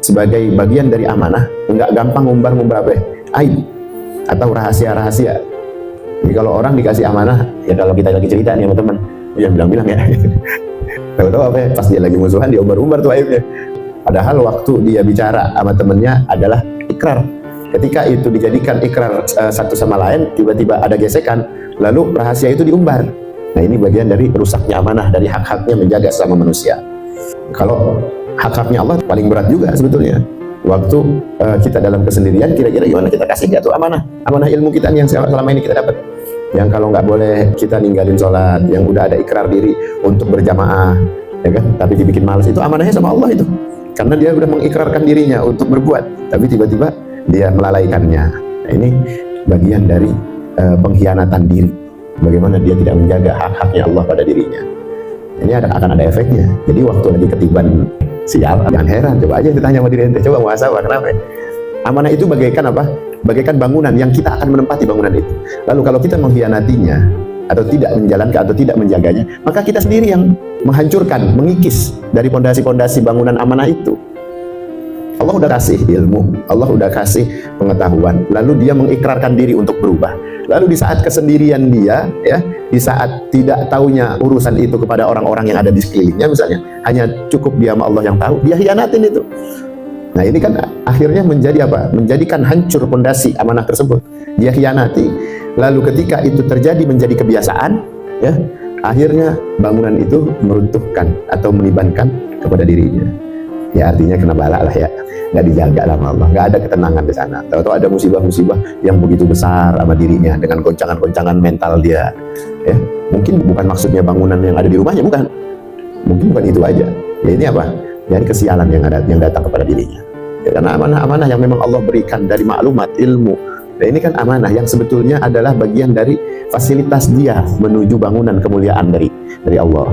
sebagai bagian dari amanah, nggak gampang ngumbar-ngumbar apa aib atau rahasia-rahasia. Jadi kalau orang dikasih amanah, ya kalau kita lagi cerita nih sama teman, jangan bilang-bilang ya. Tahu-tahu apa ya, pas dia lagi musuhan dia umbar-umbar tuh aibnya. Padahal waktu dia bicara sama temennya adalah ikrar. Ketika itu dijadikan ikrar satu sama lain, tiba-tiba ada gesekan, lalu rahasia itu diumbar. Nah ini bagian dari rusaknya amanah, dari hak-haknya menjaga sesama manusia. Kalau hak-haknya Allah paling berat juga sebetulnya. Waktu kita dalam kesendirian, kira-kira gimana kita kasih jatuh amanah? Amanah ilmu kita yang selama ini kita dapat. Yang kalau nggak boleh kita ninggalin sholat, yang udah ada ikrar diri untuk berjamaah, ya kan? Tapi dibikin malas, itu amanahnya sama Allah itu. Karena dia udah mengikrarkan dirinya untuk berbuat, tapi tiba-tiba dia melalaikannya. Nah, ini bagian dari pengkhianatan diri. Bagaimana dia tidak menjaga hak-haknya Allah pada dirinya. Ini akan ada efeknya. Jadi waktu lagi ketiban sial, jangan heran. Coba aja ditanya sama diri ente. Coba muhasabah, kenapa? Amanah itu bagaikan apa? Bagaikan bangunan yang kita akan menempati bangunan itu. Lalu kalau kita mengkhianatinya atau tidak menjalankan atau tidak menjaganya, maka kita sendiri yang menghancurkan, mengikis dari pondasi-pondasi bangunan amanah itu. Allah udah kasih ilmu, Allah udah kasih pengetahuan, lalu dia mengikrarkan diri untuk berubah. Lalu di saat kesendirian dia, ya, di saat tidak taunya urusan itu kepada orang-orang yang ada di sekelilingnya, misalnya hanya cukup dia sama Allah yang tahu, dia hianatin itu. Nah ini kan akhirnya menjadi apa? Menjadikan hancur pondasi amanah tersebut. Dia hianati. Lalu ketika itu terjadi menjadi kebiasaan, ya, akhirnya bangunan itu meruntuhkan atau menibankan kepada dirinya. Ya artinya kena bala lah ya, nggak dijaga sama Allah, nggak ada ketenangan di sana. Tahu-tahu ada musibah-musibah yang begitu besar sama dirinya dengan goncangan-goncangan mental dia. Ya, mungkin bukan maksudnya bangunan yang ada di rumahnya, bukan. Mungkin bukan itu aja. Ya ini apa? Dari kesialan yang datang kepada dirinya. Ya, karena amanah-amanah yang memang Allah berikan dari maklumat, ilmu. Nah ini kan amanah yang sebetulnya adalah bagian dari fasilitas dia menuju bangunan kemuliaan dari Allah.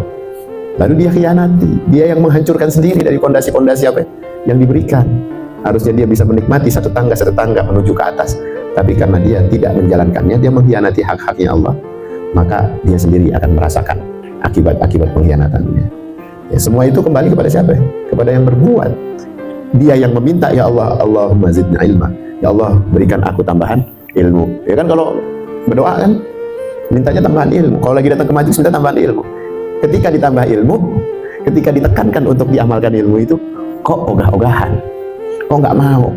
Lalu dia khianati, dia yang menghancurkan sendiri dari pondasi-pondasi apa yang diberikan. Harusnya dia bisa menikmati satu tangga menuju ke atas, tapi karena dia tidak menjalankannya, dia mengkhianati hak-haknya Allah, maka dia sendiri akan merasakan akibat-akibat pengkhianatannya. Ya, semua itu kembali kepada siapa? Kepada yang berbuat. Dia yang meminta, ya Allah, Allahumma zidna ilma, ya Allah berikan aku tambahan ilmu. Ya kan kalau berdoa kan mintanya tambahan ilmu. Kalau lagi datang ke majelis minta tambahan ilmu. Ketika ditambah ilmu, ketika ditekankan untuk diamalkan ilmu itu, kok ogah-ogahan, kok nggak mau.